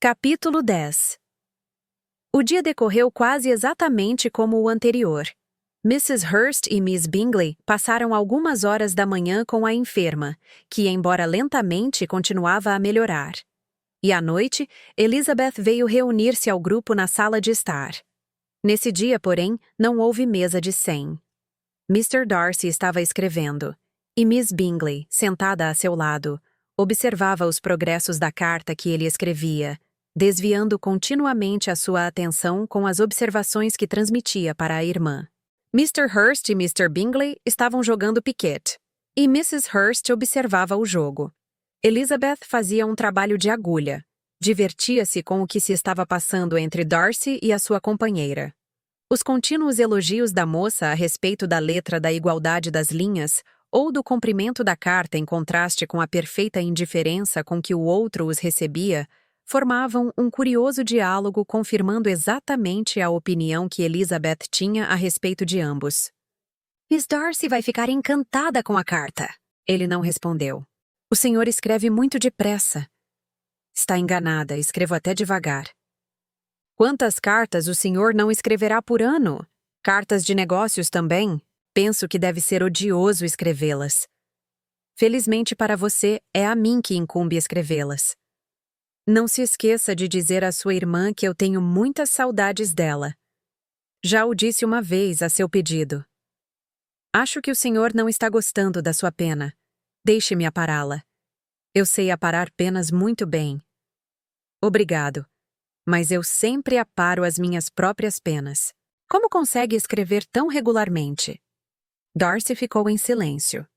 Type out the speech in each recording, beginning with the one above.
Capítulo 10. O dia decorreu quase exatamente como o anterior. Mrs. Hurst e Miss Bingley passaram algumas horas da manhã com a enferma, que, embora lentamente, continuava a melhorar. E à noite, Elizabeth veio reunir-se ao grupo na sala de estar. Nesse dia, porém, não houve mesa de 100. Mr. Darcy estava escrevendo, e Miss Bingley, sentada a seu lado, observava os progressos da carta que ele escrevia, desviando continuamente a sua atenção com as observações que transmitia para a irmã. Mr. Hurst e Mr. Bingley estavam jogando piquete, e Mrs. Hurst observava o jogo. Elizabeth fazia um trabalho de agulha. Divertia-se com o que se estava passando entre Darcy e a sua companheira. Os contínuos elogios da moça a respeito da letra da igualdade das linhas ou do comprimento da carta em contraste com a perfeita indiferença com que o outro os recebia, formavam um curioso diálogo confirmando exatamente a opinião que Elizabeth tinha a respeito de ambos. Miss Darcy vai ficar encantada com a carta. Ele não respondeu. O senhor escreve muito depressa. Está enganada, escrevo até devagar. Quantas cartas o senhor não escreverá por ano? Cartas de negócios também? Penso que deve ser odioso escrevê-las. Felizmente para você, é a mim que incumbe escrevê-las. Não se esqueça de dizer à sua irmã que eu tenho muitas saudades dela. Já o disse uma vez a seu pedido. Acho que o senhor não está gostando da sua pena. Deixe-me apará-la. Eu sei aparar penas muito bem. Obrigado. Mas eu sempre aparo as minhas próprias penas. Como consegue escrever tão regularmente? Darcy ficou em silêncio.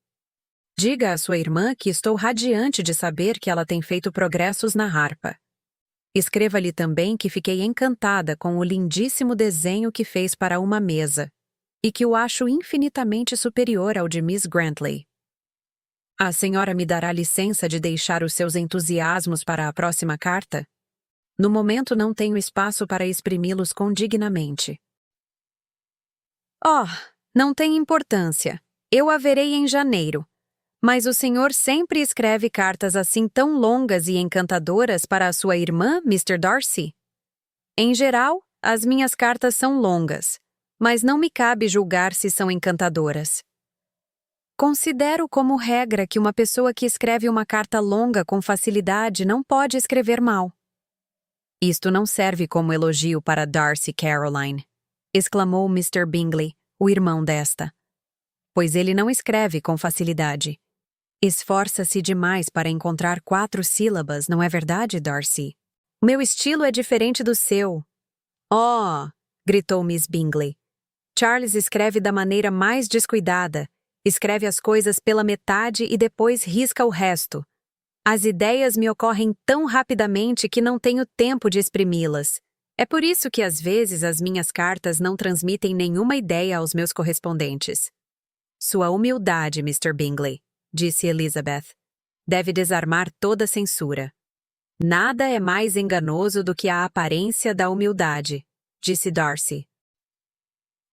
Diga à sua irmã que estou radiante de saber que ela tem feito progressos na harpa. Escreva-lhe também que fiquei encantada com o lindíssimo desenho que fez para uma mesa, e que o acho infinitamente superior ao de Miss Grantley. A senhora me dará licença de deixar os seus entusiasmos para a próxima carta? No momento não tenho espaço para exprimi-los condignamente. Oh, não tem importância. Eu a verei em janeiro. Mas o senhor sempre escreve cartas assim tão longas e encantadoras para a sua irmã, Mr. Darcy? Em geral, as minhas cartas são longas, mas não me cabe julgar se são encantadoras. Considero como regra que uma pessoa que escreve uma carta longa com facilidade não pode escrever mal. Isto não serve como elogio para Darcy Caroline, exclamou Mr. Bingley, o irmão desta. Pois ele não escreve com facilidade. Esforça-se demais para encontrar 4 sílabas, não é verdade, Darcy? O meu estilo é diferente do seu. Oh! Gritou Miss Bingley. Charles escreve da maneira mais descuidada. Escreve as coisas pela metade e depois risca o resto. As ideias me ocorrem tão rapidamente que não tenho tempo de exprimi-las. É por isso que às vezes as minhas cartas não transmitem nenhuma ideia aos meus correspondentes. Sua humildade, Mr. Bingley, disse Elizabeth, deve desarmar toda censura. Nada é mais enganoso do que a aparência da humildade, disse Darcy.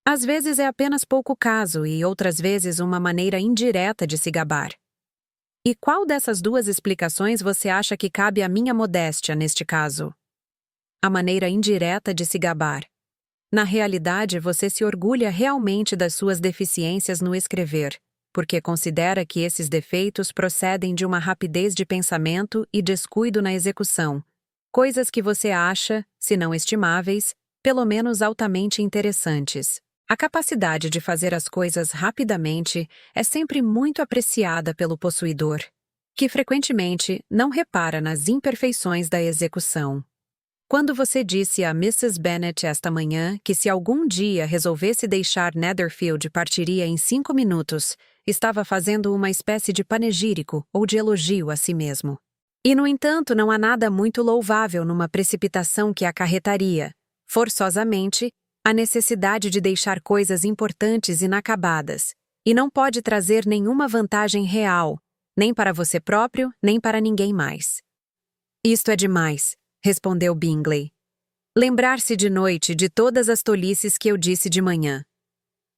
Às vezes é apenas pouco caso e outras vezes uma maneira indireta de se gabar. E qual dessas duas explicações você acha que cabe à minha modéstia neste caso? A maneira indireta de se gabar. Na realidade, você se orgulha realmente das suas deficiências no escrever, porque considera que esses defeitos procedem de uma rapidez de pensamento e descuido na execução, coisas que você acha, se não estimáveis, pelo menos altamente interessantes. A capacidade de fazer as coisas rapidamente é sempre muito apreciada pelo possuidor, que frequentemente não repara nas imperfeições da execução. Quando você disse a Mrs. Bennet esta manhã que se algum dia resolvesse deixar Netherfield partiria em 5 minutos, estava fazendo uma espécie de panegírico ou de elogio a si mesmo. E, no entanto, não há nada muito louvável numa precipitação que acarretaria, forçosamente, a necessidade de deixar coisas importantes inacabadas, e não pode trazer nenhuma vantagem real, nem para você próprio, nem para ninguém mais. Isto é demais, respondeu Bingley. Lembrar-se de noite de todas as tolices que eu disse de manhã.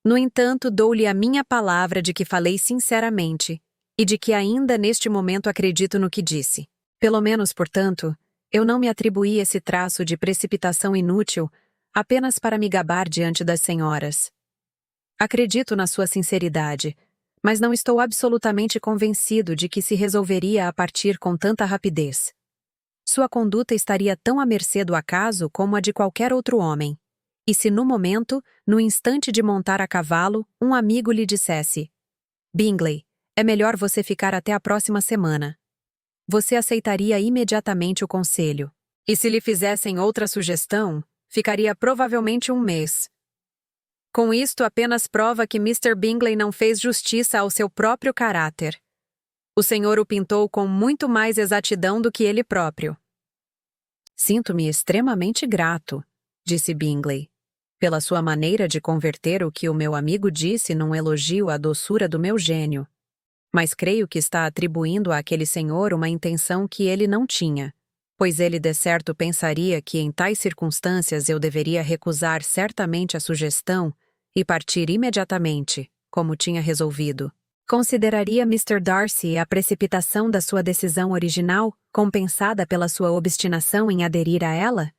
No entanto, dou-lhe a minha palavra de que falei sinceramente, e de que ainda neste momento acredito no que disse. Pelo menos, portanto, Eu não me atribuí esse traço de precipitação inútil apenas para me gabar diante das senhoras. Acredito na sua sinceridade, mas não estou absolutamente convencido de que se resolveria a partir com tanta rapidez. Sua conduta estaria tão à mercê do acaso como a de qualquer outro homem. E se no momento, no instante de montar a cavalo, um amigo lhe dissesse: Bingley, é melhor você ficar até a próxima semana. Você aceitaria imediatamente o conselho. E se lhe fizessem outra sugestão, ficaria provavelmente um mês. Com isto apenas prova que Mr. Bingley não fez justiça ao seu próprio caráter. O senhor o pintou com muito mais exatidão do que ele próprio. Sinto-me extremamente grato, disse Bingley, pela sua maneira de converter o que o meu amigo disse num elogio à doçura do meu gênio. Mas creio que está atribuindo àquele senhor uma intenção que ele não tinha, pois ele de certo pensaria que em tais circunstâncias eu deveria recusar certamente a sugestão e partir imediatamente, como tinha resolvido. Consideraria Mr. Darcy a precipitação da sua decisão original compensada pela sua obstinação em aderir a ela?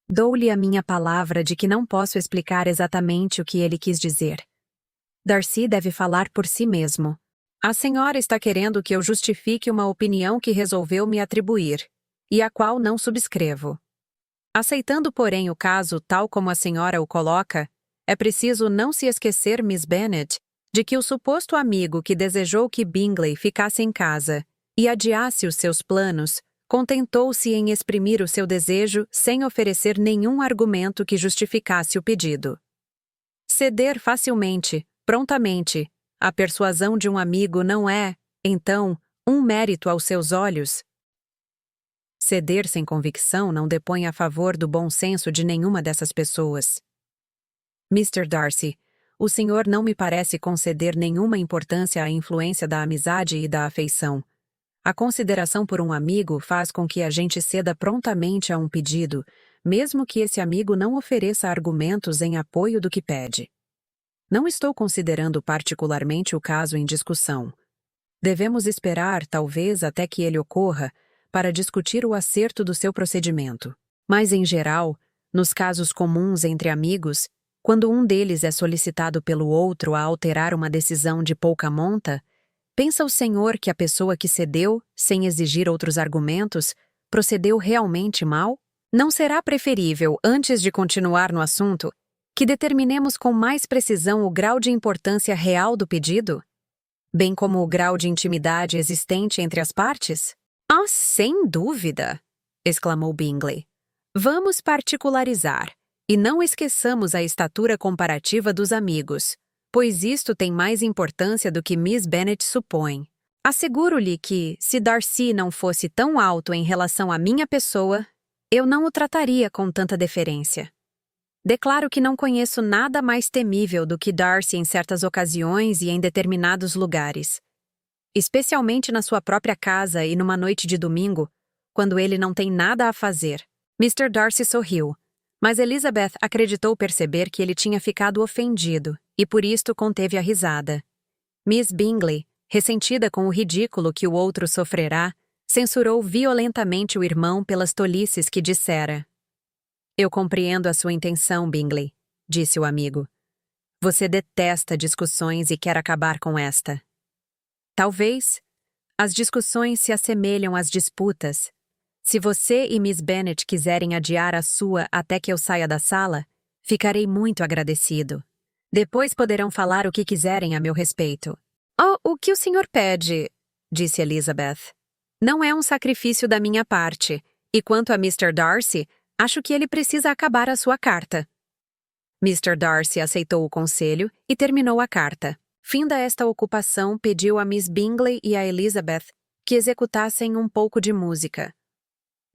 Dou-lhe a minha palavra de que não posso explicar exatamente o que ele quis dizer. Darcy deve falar por si mesmo. A senhora está querendo que eu justifique uma opinião que resolveu me atribuir, e a qual não subscrevo. Aceitando, porém, o caso tal como a senhora o coloca, é preciso não se esquecer, Miss Bennet, de que o suposto amigo que desejou que Bingley ficasse em casa e adiasse os seus planos, contentou-se em exprimir o seu desejo sem oferecer nenhum argumento que justificasse o pedido. Ceder facilmente, prontamente, à persuasão de um amigo não é, então, um mérito aos seus olhos. Ceder sem convicção não depõe a favor do bom senso de nenhuma dessas pessoas. Mr. Darcy, o senhor não me parece conceder nenhuma importância à influência da amizade e da afeição. A consideração por um amigo faz com que a gente ceda prontamente a um pedido, mesmo que esse amigo não ofereça argumentos em apoio do que pede. Não estou considerando particularmente o caso em discussão. Devemos esperar, talvez, até que ele ocorra, para discutir o acerto do seu procedimento. Mas, em geral, nos casos comuns entre amigos, quando um deles é solicitado pelo outro a alterar uma decisão de pouca monta, pensa o senhor que a pessoa que cedeu, sem exigir outros argumentos, procedeu realmente mal? Não será preferível, antes de continuar no assunto, que determinemos com mais precisão o grau de importância real do pedido, bem como o grau de intimidade existente entre as partes? Ah, sem dúvida! Exclamou Bingley. Vamos particularizar. E não esqueçamos a estatura comparativa dos amigos, pois isto tem mais importância do que Miss Bennet supõe. Asseguro-lhe que, se Darcy não fosse tão alto em relação à minha pessoa, eu não o trataria com tanta deferência. Declaro que não conheço nada mais temível do que Darcy em certas ocasiões e em determinados lugares. Especialmente na sua própria casa e numa noite de domingo, quando ele não tem nada a fazer. Mr. Darcy sorriu. Mas Elizabeth acreditou perceber que ele tinha ficado ofendido, e por isto conteve a risada. Miss Bingley, ressentida com o ridículo que o outro sofrerá, censurou violentamente o irmão pelas tolices que dissera. Eu compreendo a sua intenção, Bingley, disse o amigo. Você detesta discussões e quer acabar com esta. Talvez. As discussões se assemelham às disputas. Se você e Miss Bennet quiserem adiar a sua até que eu saia da sala, ficarei muito agradecido. Depois poderão falar o que quiserem a meu respeito. Oh, o que o senhor pede? Disse Elizabeth. Não é um sacrifício da minha parte, e quanto a Mr. Darcy, acho que ele precisa acabar a sua carta. Mr. Darcy aceitou o conselho e terminou a carta. Finda esta ocupação, pediu a Miss Bingley e a Elizabeth que executassem um pouco de música.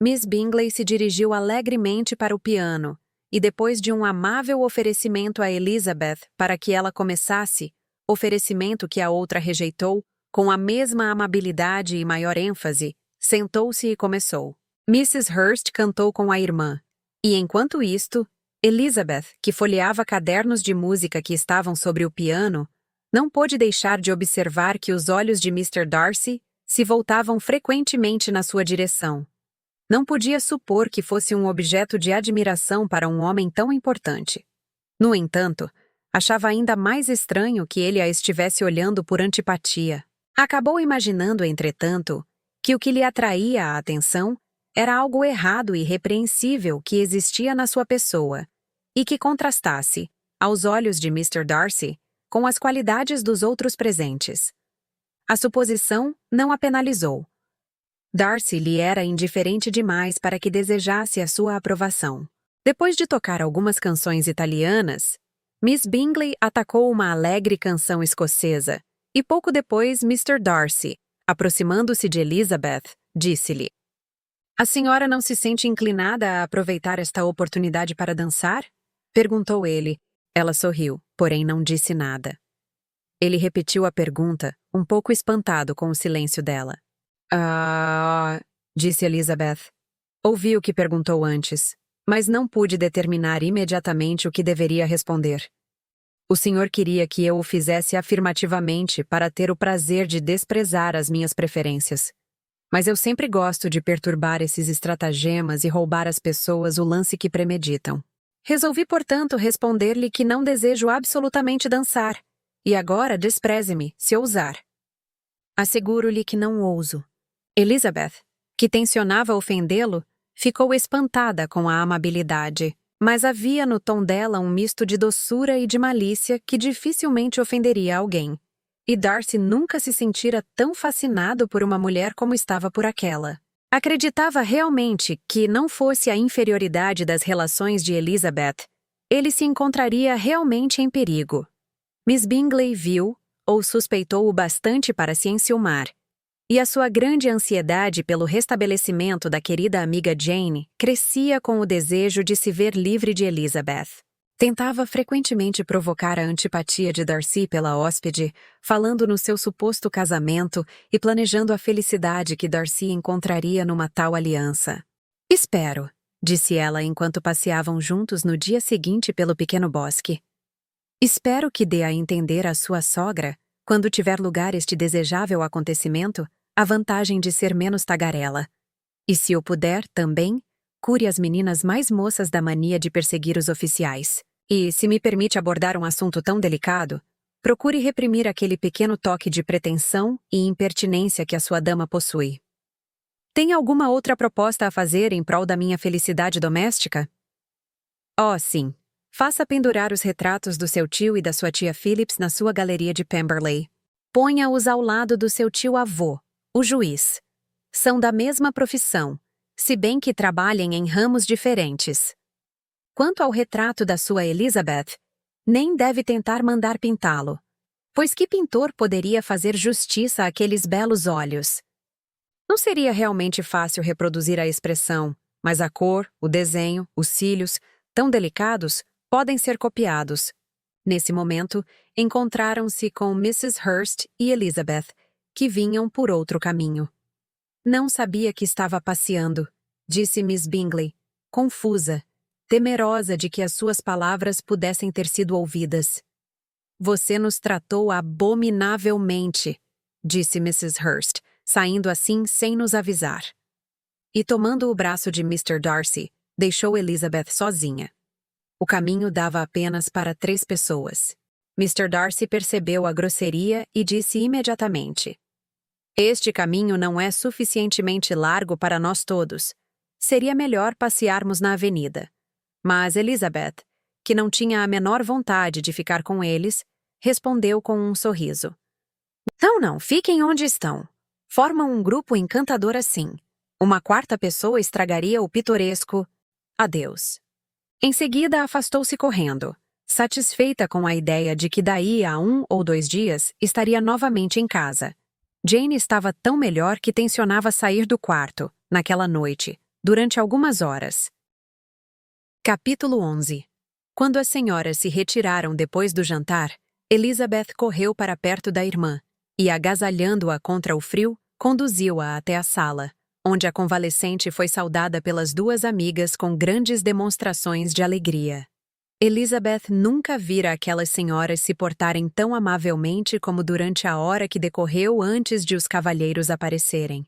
Miss Bingley se dirigiu alegremente para o piano, e depois de um amável oferecimento a Elizabeth para que ela começasse, oferecimento que a outra rejeitou, com a mesma amabilidade e maior ênfase, sentou-se e começou. Mrs. Hurst cantou com a irmã, e enquanto isto, Elizabeth, que folheava cadernos de música que estavam sobre o piano, não pôde deixar de observar que os olhos de Mr. Darcy se voltavam frequentemente na sua direção. Não podia supor que fosse um objeto de admiração para um homem tão importante. No entanto, achava ainda mais estranho que ele a estivesse olhando por antipatia. Acabou imaginando, entretanto, que o que lhe atraía a atenção era algo errado e repreensível que existia na sua pessoa, e que contrastasse, aos olhos de Mr. Darcy, com as qualidades dos outros presentes. A suposição não a penalizou. Darcy lhe era indiferente demais para que desejasse a sua aprovação. Depois de tocar algumas canções italianas, Miss Bingley atacou uma alegre canção escocesa, e pouco depois Mr. Darcy, aproximando-se de Elizabeth, disse-lhe: "A senhora não se sente inclinada a aproveitar esta oportunidade para dançar?" perguntou ele. Ela sorriu, porém não disse nada. Ele repetiu a pergunta, um pouco espantado com o silêncio dela. Disse Elizabeth. Ouvi o que perguntou antes, mas não pude determinar imediatamente o que deveria responder. O senhor queria que eu o fizesse afirmativamente para ter o prazer de desprezar as minhas preferências. Mas eu sempre gosto de perturbar esses estratagemas e roubar às pessoas o lance que premeditam. Resolvi, portanto, responder-lhe que não desejo absolutamente dançar, e agora despreze-me, se ousar. Asseguro-lhe que não ouso. Elizabeth, que tencionava ofendê-lo, ficou espantada com a amabilidade, mas havia no tom dela um misto de doçura e de malícia que dificilmente ofenderia alguém. E Darcy nunca se sentira tão fascinado por uma mulher como estava por aquela. Acreditava realmente que, não fosse a inferioridade das relações de Elizabeth, ele se encontraria realmente em perigo. Miss Bingley viu, ou suspeitou o bastante para se enciumar, e a sua grande ansiedade pelo restabelecimento da querida amiga Jane crescia com o desejo de se ver livre de Elizabeth. Tentava frequentemente provocar a antipatia de Darcy pela hóspede, falando no seu suposto casamento e planejando a felicidade que Darcy encontraria numa tal aliança. "Espero", disse ela enquanto passeavam juntos no dia seguinte pelo pequeno bosque. "Espero que dê a entender à sua sogra, quando tiver lugar este desejável acontecimento, a vantagem de ser menos tagarela. E se eu puder, também, cure as meninas mais moças da mania de perseguir os oficiais. E, se me permite abordar um assunto tão delicado, procure reprimir aquele pequeno toque de pretensão e impertinência que a sua dama possui. Tem alguma outra proposta a fazer em prol da minha felicidade doméstica?" "Oh, sim. Faça pendurar os retratos do seu tio e da sua tia Phillips na sua galeria de Pemberley. Ponha-os ao lado do seu tio-avô, o juiz. São da mesma profissão, se bem que trabalhem em ramos diferentes. Quanto ao retrato da sua Elizabeth, nem deve tentar mandar pintá-lo, pois que pintor poderia fazer justiça àqueles belos olhos? Não seria realmente fácil reproduzir a expressão, mas a cor, o desenho, os cílios, tão delicados, podem ser copiados. Nesse momento, encontraram-se com Mrs. Hurst e Elizabeth, que vinham por outro caminho. "Não sabia que estava passeando", disse Miss Bingley, confusa, temerosa de que as suas palavras pudessem ter sido ouvidas. "Você nos tratou abominavelmente", disse Mrs. Hurst, saindo assim sem nos avisar. E tomando o braço de Mr. Darcy, deixou Elizabeth sozinha. O caminho dava apenas para 3 pessoas. Mr. Darcy percebeu a grosseria e disse imediatamente: "Este caminho não é suficientemente largo para nós todos. Seria melhor passearmos na avenida." Mas Elizabeth, que não tinha a menor vontade de ficar com eles, respondeu com um sorriso: Não, fiquem onde estão. Formam um grupo encantador assim. Uma quarta pessoa estragaria o pitoresco. Adeus." Em seguida afastou-se correndo, satisfeita com a ideia de que daí a 1 ou 2 dias estaria novamente em casa. Jane estava tão melhor que tencionava sair do quarto, naquela noite, durante algumas horas. Capítulo 11. Quando as senhoras se retiraram depois do jantar, Elizabeth correu para perto da irmã e, agasalhando-a contra o frio, conduziu-a até a sala, onde a convalescente foi saudada pelas 2 amigas com grandes demonstrações de alegria. Elizabeth nunca vira aquelas senhoras se portarem tão amavelmente como durante a hora que decorreu antes de os cavalheiros aparecerem.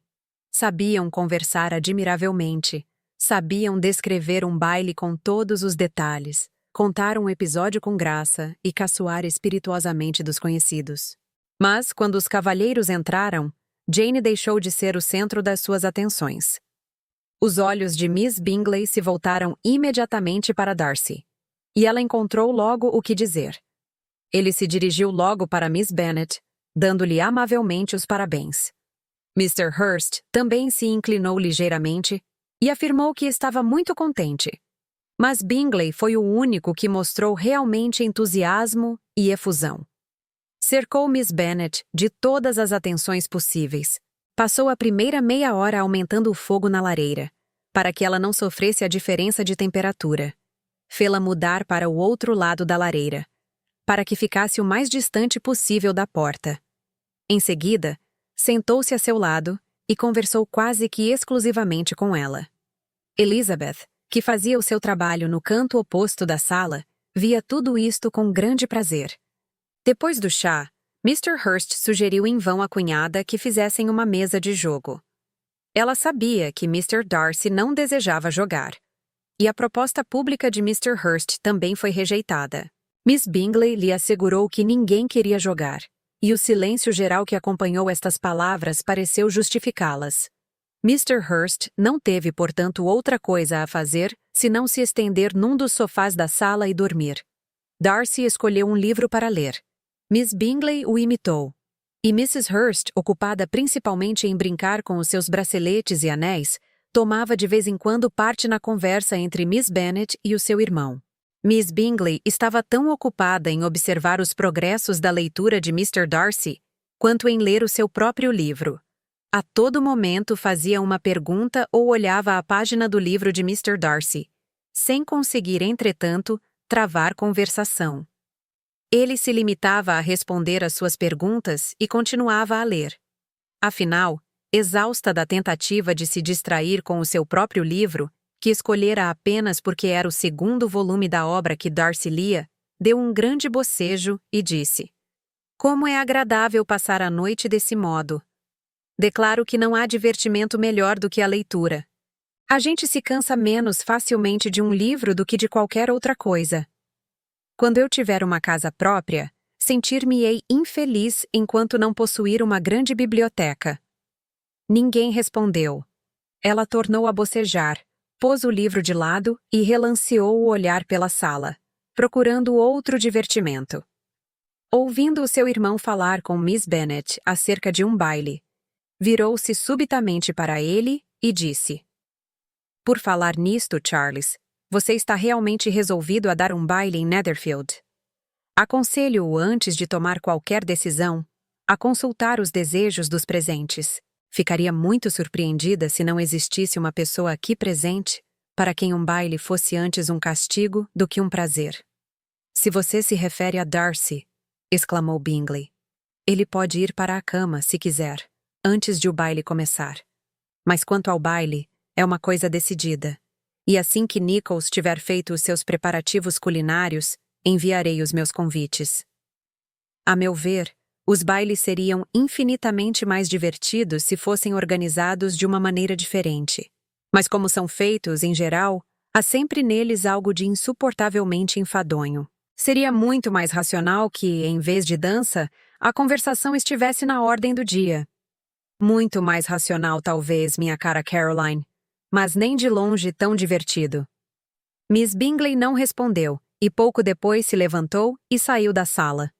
Sabiam conversar admiravelmente. Sabiam descrever um baile com todos os detalhes, contar um episódio com graça e caçoar espirituosamente dos conhecidos. Mas, quando os cavalheiros entraram, Jane deixou de ser o centro das suas atenções. Os olhos de Miss Bingley se voltaram imediatamente para Darcy, e ela encontrou logo o que dizer. Ele se dirigiu logo para Miss Bennet, dando-lhe amavelmente os parabéns. Mr. Hurst também se inclinou ligeiramente e afirmou que estava muito contente. Mas Bingley foi o único que mostrou realmente entusiasmo e efusão. Cercou Miss Bennet de todas as atenções possíveis. Passou a primeira meia hora aumentando o fogo na lareira, para que ela não sofresse a diferença de temperatura. Fê-la mudar para o outro lado da lareira, para que ficasse o mais distante possível da porta. Em seguida, sentou-se a seu lado e conversou quase que exclusivamente com ela. Elizabeth, que fazia o seu trabalho no canto oposto da sala, via tudo isto com grande prazer. Depois do chá, Mr. Hurst sugeriu em vão à cunhada que fizessem uma mesa de jogo. Ela sabia que Mr. Darcy não desejava jogar, e a proposta pública de Mr. Hurst também foi rejeitada. Miss Bingley lhe assegurou que ninguém queria jogar, e o silêncio geral que acompanhou estas palavras pareceu justificá-las. Mr. Hurst não teve, portanto, outra coisa a fazer senão se estender num dos sofás da sala e dormir. Darcy escolheu um livro para ler. Miss Bingley o imitou. E Mrs. Hurst, ocupada principalmente em brincar com os seus braceletes e anéis, tomava de vez em quando parte na conversa entre Miss Bennet e o seu irmão. Miss Bingley estava tão ocupada em observar os progressos da leitura de Mr. Darcy, quanto em ler o seu próprio livro. A todo momento fazia uma pergunta ou olhava a página do livro de Mr. Darcy, sem conseguir, entretanto, travar conversação. Ele se limitava a responder às suas perguntas e continuava a ler. Afinal, exausta da tentativa de se distrair com o seu próprio livro, que escolhera apenas porque era o segundo volume da obra que Darcy lia, deu um grande bocejo e disse: "Como é agradável passar a noite desse modo. Declaro que não há divertimento melhor do que a leitura. A gente se cansa menos facilmente de um livro do que de qualquer outra coisa. Quando eu tiver uma casa própria, sentir-me-ei infeliz enquanto não possuir uma grande biblioteca." Ninguém respondeu. Ela tornou a bocejar, pôs o livro de lado e relanceou o olhar pela sala, procurando outro divertimento. Ouvindo o seu irmão falar com Miss Bennet acerca de um baile, virou-se subitamente para ele e disse: "Por falar nisto, Charles, você está realmente resolvido a dar um baile em Netherfield. Aconselho-o, antes de tomar qualquer decisão, a consultar os desejos dos presentes. Ficaria muito surpreendida se não existisse uma pessoa aqui presente para quem um baile fosse antes um castigo do que um prazer." "Se você se refere a Darcy", exclamou Bingley, "ele pode ir para a cama, se quiser, antes de o baile começar. Mas quanto ao baile, é uma coisa decidida. E assim que Nicholls tiver feito os seus preparativos culinários, enviarei os meus convites. A meu ver, os bailes seriam infinitamente mais divertidos se fossem organizados de uma maneira diferente. Mas como são feitos, em geral, há sempre neles algo de insuportavelmente enfadonho. Seria muito mais racional que, em vez de dança, a conversação estivesse na ordem do dia. Muito mais racional, talvez, minha cara Caroline, mas nem de longe tão divertido." Miss Bingley não respondeu, e pouco depois se levantou e saiu da sala.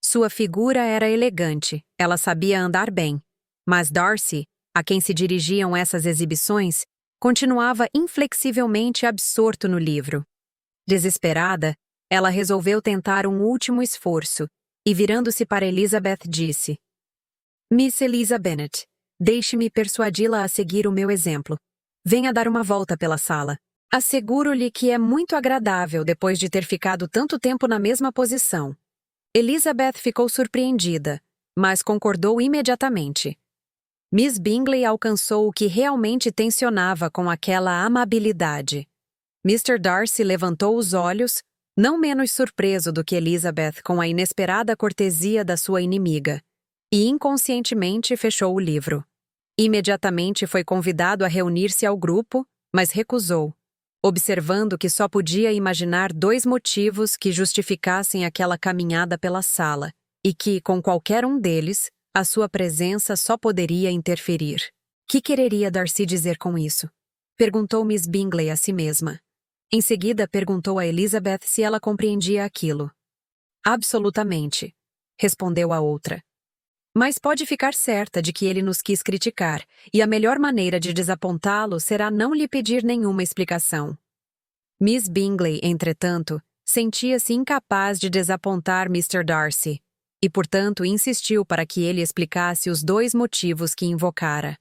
Sua figura era elegante, ela sabia andar bem, mas Darcy, a quem se dirigiam essas exibições, continuava inflexivelmente absorto no livro. Desesperada, ela resolveu tentar um último esforço, e virando-se para Elizabeth disse: "Miss Eliza Bennet, deixe-me persuadi-la a seguir o meu exemplo. Venha dar uma volta pela sala. Asseguro-lhe que é muito agradável depois de ter ficado tanto tempo na mesma posição." Elizabeth ficou surpreendida, mas concordou imediatamente. Miss Bingley alcançou o que realmente tensionava com aquela amabilidade. Mr. Darcy levantou os olhos, não menos surpreso do que Elizabeth com a inesperada cortesia da sua inimiga, e inconscientemente fechou o livro. Imediatamente foi convidado a reunir-se ao grupo, mas recusou, observando que só podia imaginar 2 motivos que justificassem aquela caminhada pela sala, e que, com qualquer um deles, a sua presença só poderia interferir. Que quereria Darcy dizer com isso? Perguntou Miss Bingley a si mesma. Em seguida, perguntou a Elizabeth se ela compreendia aquilo. Absolutamente, respondeu a outra. Mas pode ficar certa de que ele nos quis criticar, e a melhor maneira de desapontá-lo será não lhe pedir nenhuma explicação. Miss Bingley, entretanto, sentia-se incapaz de desapontar Mr. Darcy, e portanto insistiu para que ele explicasse os 2 motivos que invocara.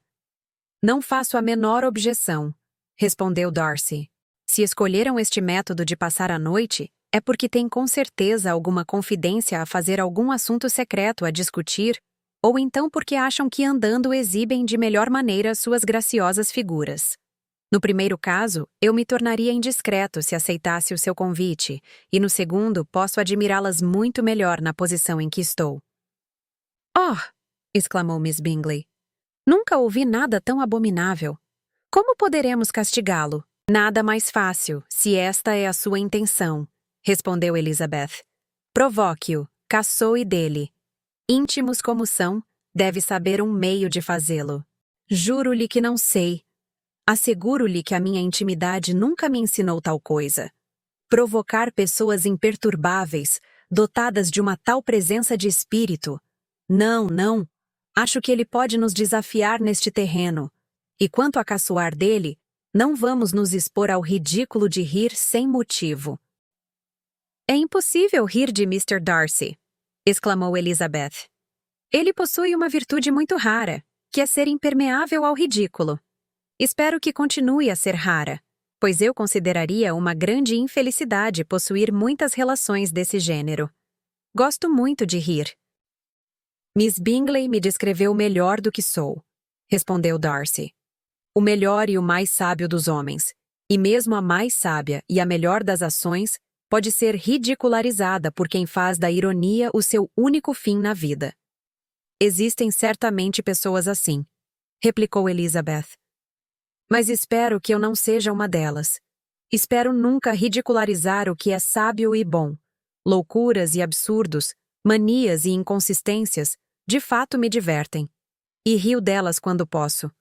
Não faço a menor objeção, respondeu Darcy. Se escolheram este método de passar a noite, é porque têm com certeza alguma confidência a fazer algum assunto secreto a discutir, ou então porque acham que andando exibem de melhor maneira suas graciosas figuras. No primeiro caso, eu me tornaria indiscreto se aceitasse o seu convite, e no segundo, posso admirá-las muito melhor na posição em que estou. Oh! Exclamou Miss Bingley. Nunca ouvi nada tão abominável. Como poderemos castigá-lo? Nada mais fácil, se esta é a sua intenção, respondeu Elizabeth. Provoque-o, caçoe dele. Íntimos como são, deve saber um meio de fazê-lo. Juro-lhe que não sei. Asseguro-lhe que a minha intimidade nunca me ensinou tal coisa. Provocar pessoas imperturbáveis, dotadas de uma tal presença de espírito. Não, não. Acho que ele pode nos desafiar neste terreno. E quanto a caçoar dele, não vamos nos expor ao ridículo de rir sem motivo. É impossível rir de Mr. Darcy, exclamou Elizabeth. Ele possui uma virtude muito rara, que é ser impermeável ao ridículo. Espero que continue a ser rara, pois eu consideraria uma grande infelicidade possuir muitas relações desse gênero. Gosto muito de rir. Miss Bingley me descreveu melhor do que sou, respondeu Darcy. O melhor e o mais sábio dos homens, e mesmo a mais sábia e a melhor das ações, pode ser ridicularizada por quem faz da ironia o seu único fim na vida. Existem certamente pessoas assim, replicou Elizabeth. Mas espero que eu não seja uma delas. Espero nunca ridicularizar o que é sábio e bom. Loucuras e absurdos, manias e inconsistências, de fato me divertem. E rio delas quando posso.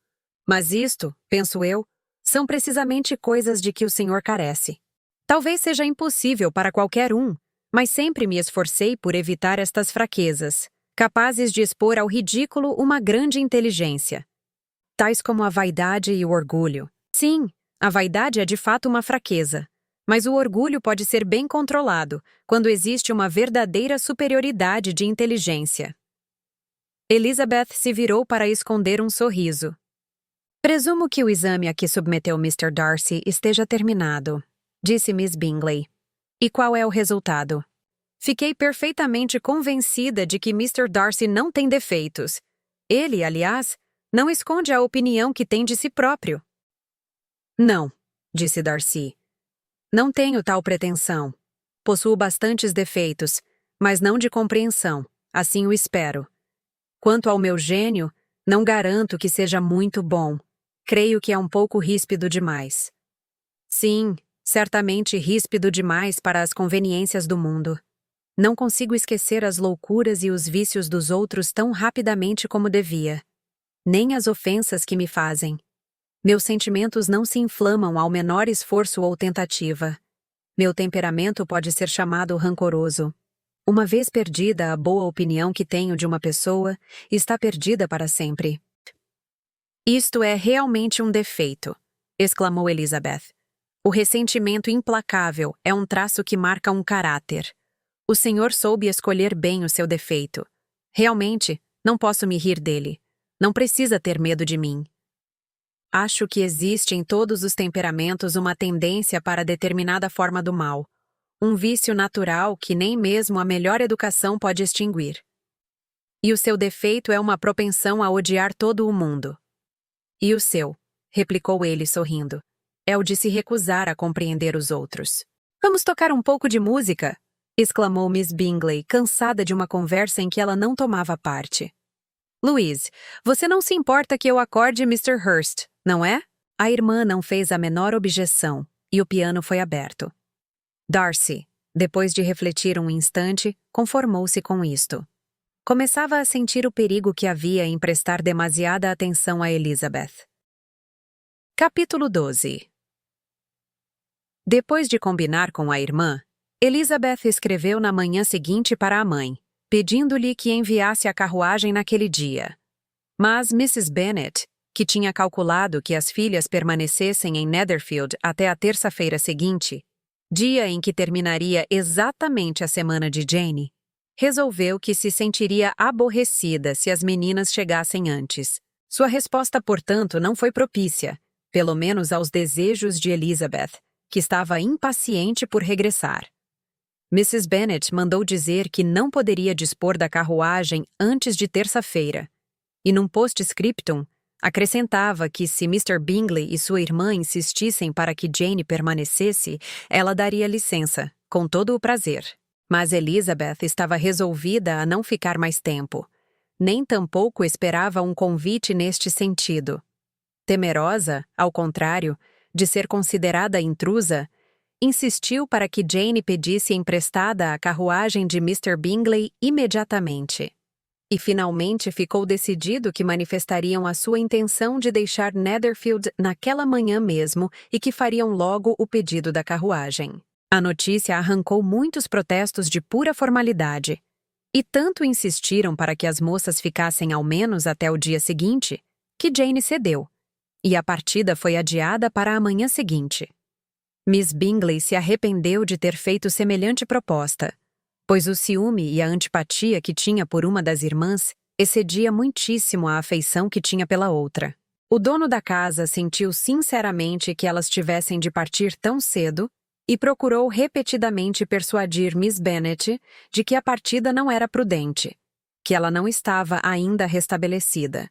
Mas isto, penso eu, são precisamente coisas de que o Senhor carece. Talvez seja impossível para qualquer um, mas sempre me esforcei por evitar estas fraquezas, capazes de expor ao ridículo uma grande inteligência. Tais como a vaidade e o orgulho. Sim, a vaidade é de fato uma fraqueza, mas o orgulho pode ser bem controlado quando existe uma verdadeira superioridade de inteligência. Elizabeth se virou para esconder um sorriso. Presumo que o exame a que submeteu Mr. Darcy esteja terminado, disse Miss Bingley. E qual é o resultado? Fiquei perfeitamente convencida de que Mr. Darcy não tem defeitos. Ele, aliás, não esconde a opinião que tem de si próprio. Não, disse Darcy. Não tenho tal pretensão. Possuo bastantes defeitos, mas não de compreensão, assim o espero. Quanto ao meu gênio, não garanto que seja muito bom. Creio que é um pouco ríspido demais. Sim, certamente ríspido demais para as conveniências do mundo. Não consigo esquecer as loucuras e os vícios dos outros tão rapidamente como devia. Nem as ofensas que me fazem. Meus sentimentos não se inflamam ao menor esforço ou tentativa. Meu temperamento pode ser chamado rancoroso. Uma vez perdida a boa opinião que tenho de uma pessoa, está perdida para sempre. Isto é realmente um defeito, exclamou Elizabeth. O ressentimento implacável é um traço que marca um caráter. O senhor soube escolher bem o seu defeito. Realmente, não posso me rir dele. Não precisa ter medo de mim. Acho que existe em todos os temperamentos uma tendência para determinada forma do mal. Um vício natural que nem mesmo a melhor educação pode extinguir. E o seu defeito é uma propensão a odiar todo o mundo. E o seu, replicou ele sorrindo, é o de se recusar a compreender os outros. Vamos tocar um pouco de música? Exclamou Miss Bingley, cansada de uma conversa em que ela não tomava parte. Louise, você não se importa que eu acorde Mr. Hurst, não é? A irmã não fez a menor objeção, e o piano foi aberto. Darcy, depois de refletir um instante, conformou-se com isto. Começava a sentir o perigo que havia em prestar demasiada atenção a Elizabeth. Capítulo 12. Depois de combinar com a irmã, Elizabeth escreveu na manhã seguinte para a mãe, pedindo-lhe que enviasse a carruagem naquele dia. Mas Mrs. Bennet, que tinha calculado que as filhas permanecessem em Netherfield até a terça-feira seguinte, dia em que terminaria exatamente a semana de Jane, resolveu que se sentiria aborrecida se as meninas chegassem antes. Sua resposta, portanto, não foi propícia, pelo menos aos desejos de Elizabeth, que estava impaciente por regressar. Mrs. Bennet mandou dizer que não poderia dispor da carruagem antes de terça-feira, e num post-scriptum acrescentava que se Mr. Bingley e sua irmã insistissem para que Jane permanecesse, ela daria licença, com todo o prazer. Mas Elizabeth estava resolvida a não ficar mais tempo. Nem tampouco esperava um convite neste sentido. Temerosa, ao contrário, de ser considerada intrusa, insistiu para que Jane pedisse emprestada a carruagem de Mr. Bingley imediatamente. E finalmente ficou decidido que manifestariam a sua intenção de deixar Netherfield naquela manhã mesmo e que fariam logo o pedido da carruagem. A notícia arrancou muitos protestos de pura formalidade. E tanto insistiram para que as moças ficassem ao menos até o dia seguinte, que Jane cedeu, e a partida foi adiada para a manhã seguinte. Miss Bingley se arrependeu de ter feito semelhante proposta, pois o ciúme e a antipatia que tinha por uma das irmãs excedia muitíssimo a afeição que tinha pela outra. O dono da casa sentiu sinceramente que elas tivessem de partir tão cedo e procurou repetidamente persuadir Miss Bennet de que a partida não era prudente, que ela não estava ainda restabelecida.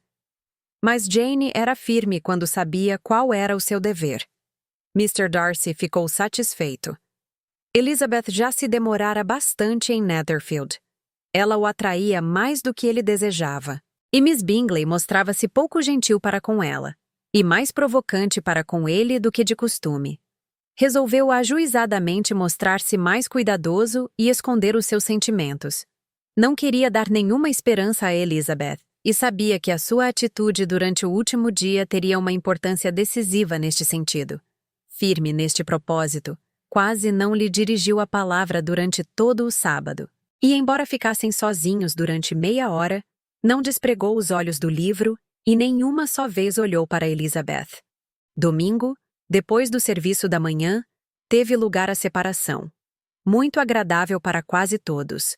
Mas Jane era firme quando sabia qual era o seu dever. Mr. Darcy ficou satisfeito. Elizabeth já se demorara bastante em Netherfield. Ela o atraía mais do que ele desejava. E Miss Bingley mostrava-se pouco gentil para com ela, e mais provocante para com ele do que de costume. Resolveu ajuizadamente mostrar-se mais cuidadoso e esconder os seus sentimentos. Não queria dar nenhuma esperança a Elizabeth, e sabia que a sua atitude durante o último dia teria uma importância decisiva neste sentido. Firme neste propósito, quase não lhe dirigiu a palavra durante todo o sábado. E embora ficassem sozinhos durante meia hora, não despregou os olhos do livro e nenhuma só vez olhou para Elizabeth. Domingo, depois do serviço da manhã, teve lugar a separação. Muito agradável para quase todos.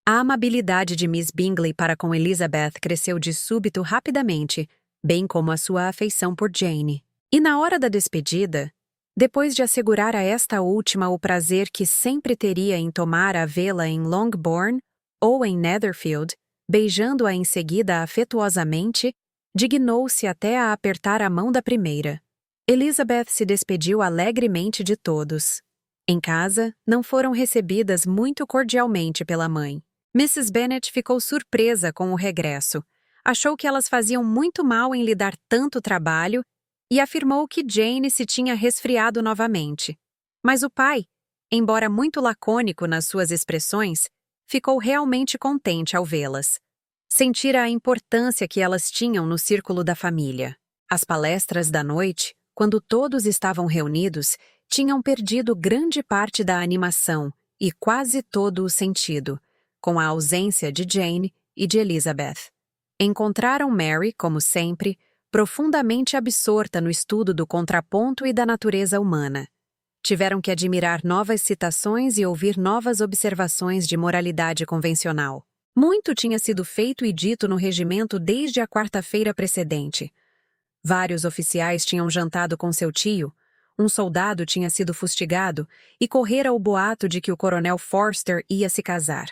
A amabilidade de Miss Bingley para com Elizabeth cresceu de súbito rapidamente, bem como a sua afeição por Jane. E na hora da despedida, depois de assegurar a esta última o prazer que sempre teria em tomar a vê-la em Longbourn ou em Netherfield, beijando-a em seguida afetuosamente, dignou-se até a apertar a mão da primeira. Elizabeth se despediu alegremente de todos. Em casa, não foram recebidas muito cordialmente pela mãe. Mrs. Bennet ficou surpresa com o regresso. Achou que elas faziam muito mal em lhe dar tanto trabalho e afirmou que Jane se tinha resfriado novamente. Mas o pai, embora muito lacônico nas suas expressões, ficou realmente contente ao vê-las. Sentira a importância que elas tinham no círculo da família. As palestras da noite, quando todos estavam reunidos, tinham perdido grande parte da animação e quase todo o sentido, com a ausência de Jane e de Elizabeth. Encontraram Mary, como sempre, profundamente absorta no estudo do contraponto e da natureza humana. Tiveram que admirar novas citações e ouvir novas observações de moralidade convencional. Muito tinha sido feito e dito no regimento desde a quarta-feira precedente. Vários oficiais tinham jantado com seu tio, um soldado tinha sido fustigado e correra o boato de que o coronel Forster ia se casar.